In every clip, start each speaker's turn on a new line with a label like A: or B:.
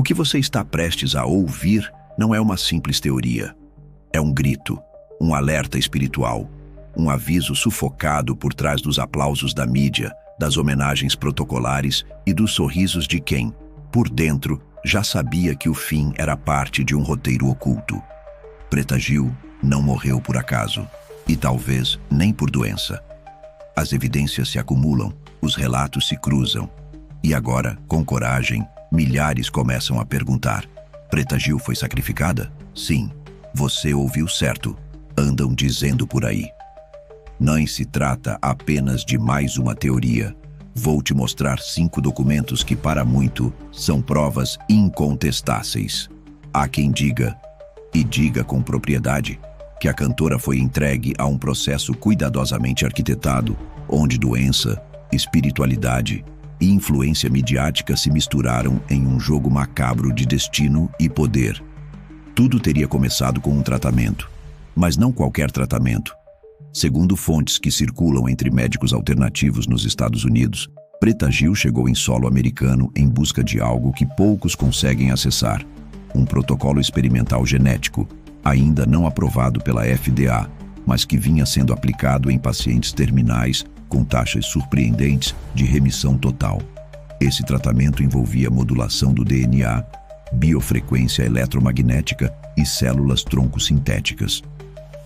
A: que você está prestes a ouvir não é uma simples teoria. É um grito, um alerta espiritual, um aviso sufocado por trás dos aplausos da mídia, das homenagens protocolares e dos sorrisos de quem, por dentro, já sabia que o fim era parte de um roteiro oculto. Preta Gil não morreu por acaso, e talvez nem por doença. As evidências se acumulam, os relatos se cruzam, e agora, com coragem, milhares começam a perguntar: Preta Gil foi sacrificada? Sim, você ouviu certo, andam dizendo por aí. Não se trata apenas de mais uma teoria. Vou te mostrar 5 documentos que, para muito, são provas incontestáveis. Há quem diga, e diga com propriedade, que a cantora foi entregue a um processo cuidadosamente arquitetado, onde doença, espiritualidade e influência midiática se misturaram em um jogo macabro de destino e poder. Tudo teria começado com um tratamento, mas não qualquer tratamento. Segundo fontes que circulam entre médicos alternativos nos Estados Unidos, Preta Gil chegou em solo americano em busca de algo que poucos conseguem acessar: um protocolo experimental genético, ainda não aprovado pela FDA, mas que vinha sendo aplicado em pacientes terminais com taxas surpreendentes de remissão total. Esse tratamento envolvia modulação do DNA, biofrequência eletromagnética e células-tronco sintéticas.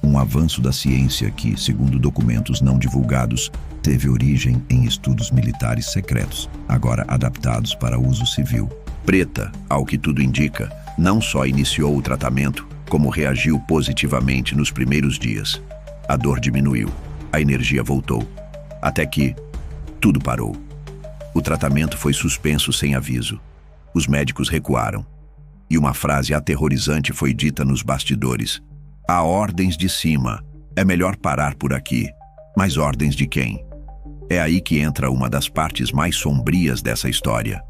A: Um avanço da ciência que, segundo documentos não divulgados, teve origem em estudos militares secretos, agora adaptados para uso civil. Preta, ao que tudo indica, não só iniciou o tratamento, como reagiu positivamente nos primeiros dias. A dor diminuiu, a energia voltou, até que tudo parou. O tratamento foi suspenso sem aviso. Os médicos recuaram, e uma frase aterrorizante foi dita nos bastidores: há ordens de cima, é melhor parar por aqui. Mas ordens de quem? É aí que entra uma das partes mais sombrias dessa história.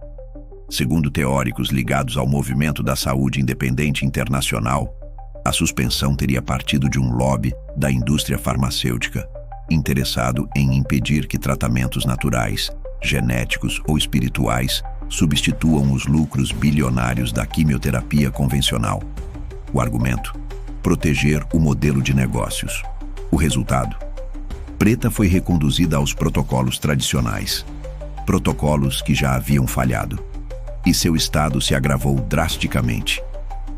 A: Segundo teóricos ligados ao movimento da saúde independente internacional, a suspensão teria partido de um lobby da indústria farmacêutica, interessado em impedir que tratamentos naturais, genéticos ou espirituais substituam os lucros bilionários da quimioterapia convencional. O argumento: proteger o modelo de negócios. O resultado: Preta foi reconduzida aos protocolos tradicionais, protocolos que já haviam falhado, e seu estado se agravou drasticamente.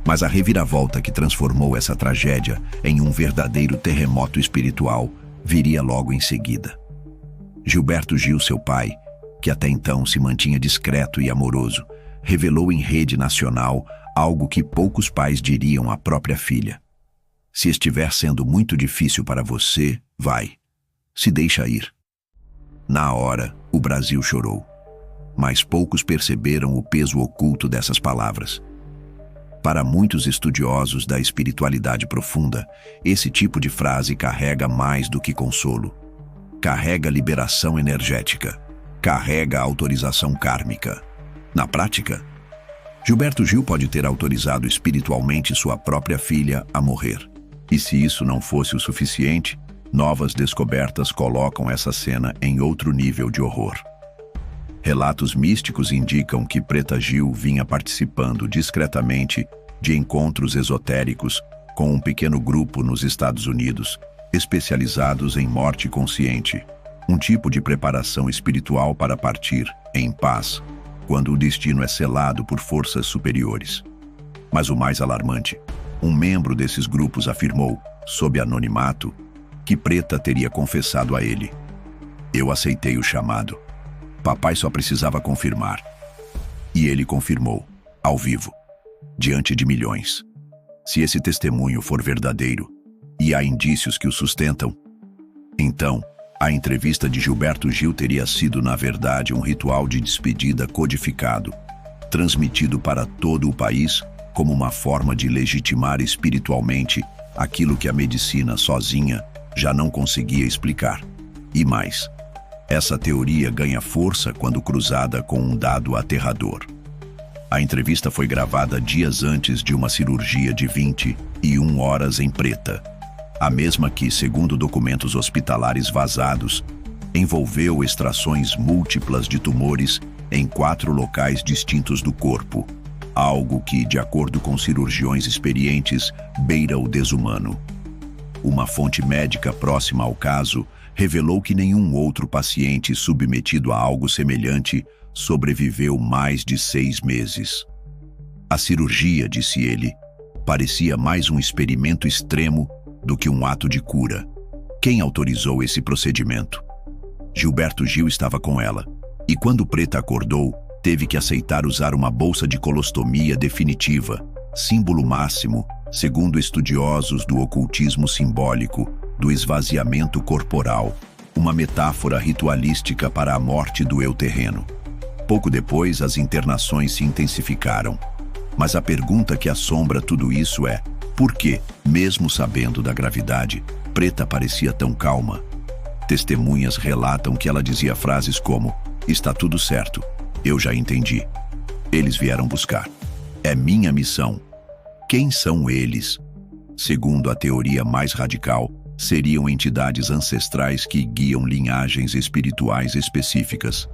A: Mas a reviravolta que transformou essa tragédia em um verdadeiro terremoto espiritual viria logo em seguida. Gilberto Gil, seu pai, que até então se mantinha discreto e amoroso, revelou em rede nacional algo que poucos pais diriam à própria filha: se estiver sendo muito difícil para você, vai. Se deixa ir. Na hora, o Brasil chorou. Mas poucos perceberam o peso oculto dessas palavras. Para muitos estudiosos da espiritualidade profunda, esse tipo de frase carrega mais do que consolo. Carrega liberação energética. Carrega autorização kármica. Na prática, Gilberto Gil pode ter autorizado espiritualmente sua própria filha a morrer. E se isso não fosse o suficiente, novas descobertas colocam essa cena em outro nível de horror. Relatos místicos indicam que Preta Gil vinha participando discretamente de encontros esotéricos com um pequeno grupo nos Estados Unidos, especializados em morte consciente, um tipo de preparação espiritual para partir, em paz, quando o destino é selado por forças superiores. Mas o mais alarmante: um membro desses grupos afirmou, sob anonimato, que Preta teria confessado a ele: eu aceitei o chamado. Papai só precisava confirmar. E ele confirmou, ao vivo, diante de milhões. Se esse testemunho for verdadeiro, e há indícios que o sustentam, então, a entrevista de Gilberto Gil teria sido, na verdade, um ritual de despedida codificado, transmitido para todo o país como uma forma de legitimar espiritualmente aquilo que a medicina sozinha já não conseguia explicar. E mais, essa teoria ganha força quando cruzada com um dado aterrador. A entrevista foi gravada dias antes de uma cirurgia de 21 horas em Preta, a mesma que, segundo documentos hospitalares vazados, envolveu extrações múltiplas de tumores em 4 locais distintos do corpo. algo que, de acordo com cirurgiões experientes, beira o desumano. Uma fonte médica próxima ao caso revelou que nenhum outro paciente submetido a algo semelhante sobreviveu mais de 6 meses. A cirurgia, disse ele, parecia mais um experimento extremo do que um ato de cura. Quem autorizou esse procedimento? Gilberto Gil estava com ela, e quando Preta acordou, teve que aceitar usar uma bolsa de colostomia definitiva, símbolo máximo, segundo estudiosos do ocultismo simbólico, do esvaziamento corporal, uma metáfora ritualística para a morte do eu terreno. Pouco depois, as internações se intensificaram. Mas a pergunta que assombra tudo isso é: por que, mesmo sabendo da gravidade, Preta parecia tão calma? Testemunhas relatam que ela dizia frases como: "Está tudo certo, eu já entendi. Eles vieram buscar. É minha missão." Quem são eles? Segundo a teoria mais radical, seriam entidades ancestrais que guiam linhagens espirituais específicas.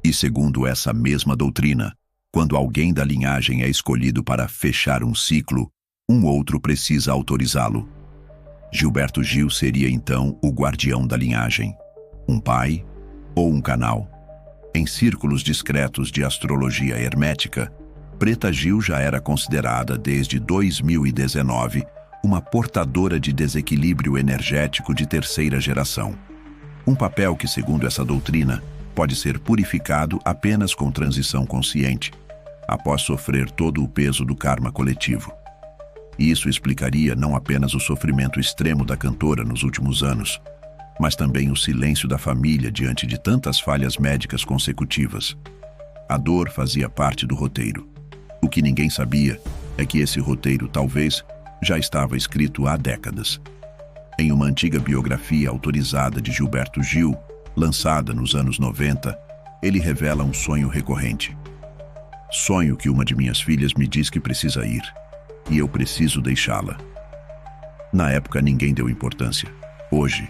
A: E segundo essa mesma doutrina, quando alguém da linhagem é escolhido para fechar um ciclo, um outro precisa autorizá-lo. Gilberto Gil seria então o guardião da linhagem, um pai ou um canal. Em círculos discretos de astrologia hermética, Preta Gil já era considerada desde 2019 uma portadora de desequilíbrio energético de terceira geração. Um papel que, segundo essa doutrina, pode ser purificado apenas com transição consciente, após sofrer todo o peso do karma coletivo. E isso explicaria não apenas o sofrimento extremo da cantora nos últimos anos, mas também o silêncio da família diante de tantas falhas médicas consecutivas. A dor fazia parte do roteiro. O que ninguém sabia é que esse roteiro talvez já estava escrito há décadas. Em uma antiga biografia autorizada de Gilberto Gil, lançada nos anos 90, ele revela um sonho recorrente. Sonho que uma de minhas filhas me diz que precisa ir, e eu preciso deixá-la. Na época ninguém deu importância. Hoje,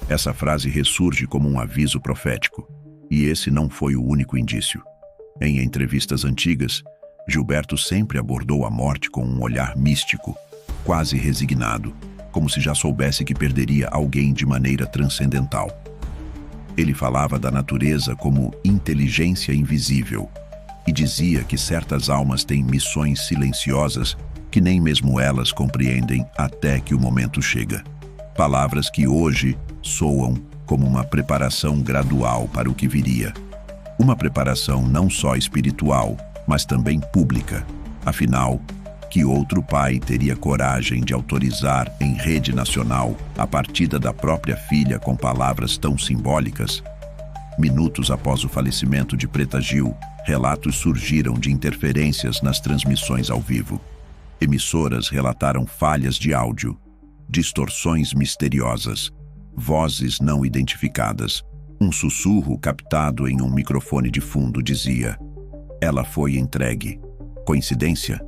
A: essa frase ressurge como um aviso profético, e esse não foi o único indício. Em entrevistas antigas, Gilberto sempre abordou a morte com um olhar místico, quase resignado, como se já soubesse que perderia alguém de maneira transcendental. Ele falava da natureza como inteligência invisível e dizia que certas almas têm missões silenciosas que nem mesmo elas compreendem até que o momento chega. Palavras que hoje soam como uma preparação gradual para o que viria. Uma preparação não só espiritual, mas também pública. Afinal, que outro pai teria coragem de autorizar em rede nacional a partida da própria filha com palavras tão simbólicas? Minutos após o falecimento de Preta Gil, relatos surgiram de interferências nas transmissões ao vivo. Emissoras relataram falhas de áudio, distorções misteriosas, vozes não identificadas. Um sussurro captado em um microfone de fundo dizia: "Ela foi entregue." Coincidência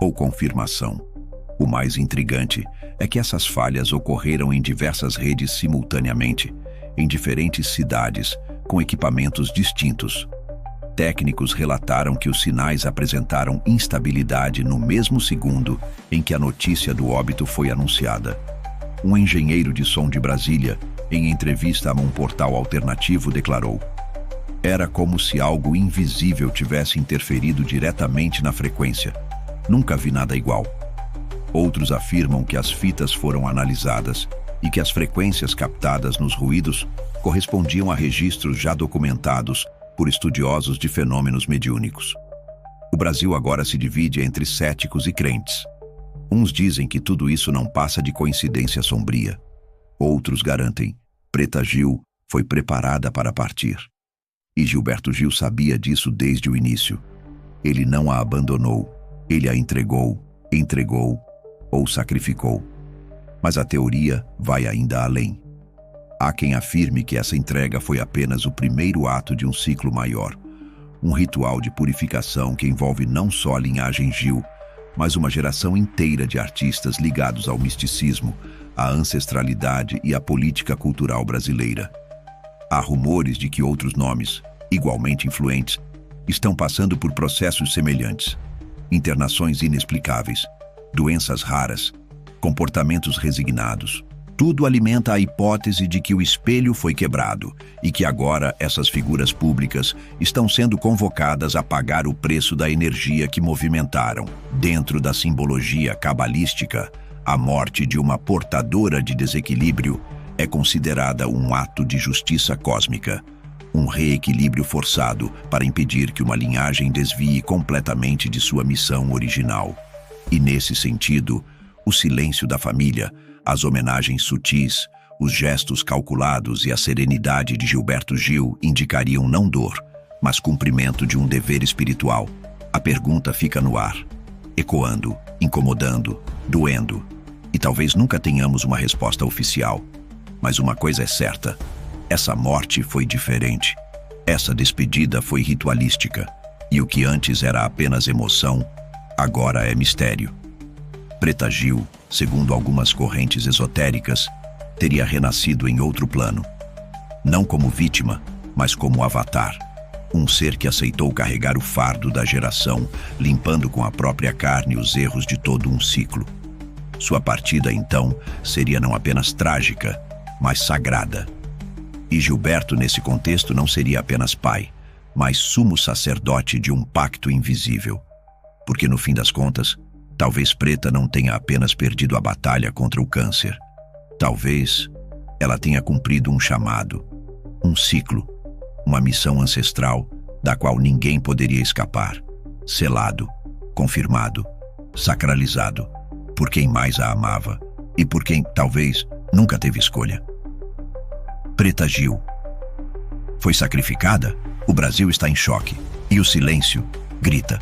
A: ou confirmação? O mais intrigante é que essas falhas ocorreram em diversas redes simultaneamente, em diferentes cidades, com equipamentos distintos. Técnicos relataram que os sinais apresentaram instabilidade no mesmo segundo em que a notícia do óbito foi anunciada. Um engenheiro de som de Brasília, em entrevista a um portal alternativo, declarou: "Era como se algo invisível tivesse interferido diretamente na frequência. Nunca vi nada igual." Outros afirmam que as fitas foram analisadas e que as frequências captadas nos ruídos correspondiam a registros já documentados por estudiosos de fenômenos mediúnicos. O Brasil agora se divide entre céticos e crentes. Uns dizem que tudo isso não passa de coincidência sombria. Outros garantem: Preta Gil foi preparada para partir. E Gilberto Gil sabia disso desde o início. Ele não a abandonou, ele a entregou ou sacrificou. Mas a teoria vai ainda além. Há quem afirme que essa entrega foi apenas o primeiro ato de um ciclo maior, um ritual de purificação que envolve não só a linhagem Gil, mas uma geração inteira de artistas ligados ao misticismo, à ancestralidade e à política cultural brasileira. Há rumores de que outros nomes, igualmente influentes, estão passando por processos semelhantes. internações inexplicáveis, doenças raras, comportamentos resignados. Tudo alimenta a hipótese de que o espelho foi quebrado e que agora essas figuras públicas estão sendo convocadas a pagar o preço da energia que movimentaram. Dentro da simbologia cabalística, a morte de uma portadora de desequilíbrio é considerada um ato de justiça cósmica, um reequilíbrio forçado para impedir que uma linhagem desvie completamente de sua missão original. E nesse sentido, o silêncio da família, as homenagens sutis, os gestos calculados e a serenidade de Gilberto Gil indicariam não dor, mas cumprimento de um dever espiritual. A pergunta fica no ar, ecoando, incomodando, doendo. E talvez nunca tenhamos uma resposta oficial. Mas uma coisa é certa, essa morte foi diferente. Essa despedida foi ritualística. E o que antes era apenas emoção, agora é mistério. Preta Gil, segundo algumas correntes esotéricas, teria renascido em outro plano. Não como vítima, mas como avatar. Um ser que aceitou carregar o fardo da geração, limpando com a própria carne os erros de todo um ciclo. Sua partida, então, seria não apenas trágica, mas sagrada. E Gilberto, nesse contexto, não seria apenas pai, mas sumo sacerdote de um pacto invisível. Porque, no fim das contas, talvez Preta não tenha apenas perdido a batalha contra o câncer. Talvez ela tenha cumprido um chamado, um ciclo, uma missão ancestral da qual ninguém poderia escapar. Selado, confirmado, sacralizado, por quem mais a amava e por quem, talvez, nunca teve escolha. Preta Gil foi sacrificada? O Brasil está em choque e o silêncio grita.